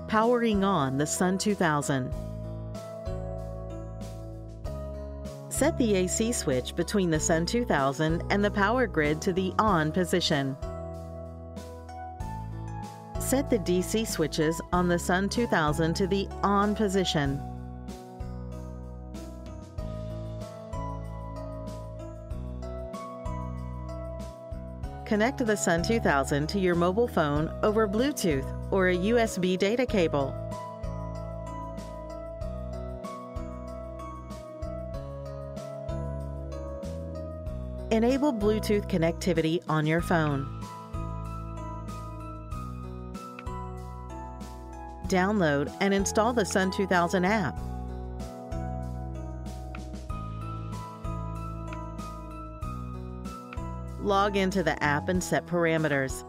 Powering on the SUN2000. Set the AC switch between the SUN2000 and the power grid to the on position. Set the DC switches on the SUN2000 to the on position. Connect the SUN2000 to your mobile phone over Bluetooth or a USB data cable. Enable Bluetooth connectivity on your phone. Download and install the SUN2000 app. Log into the app and set parameters.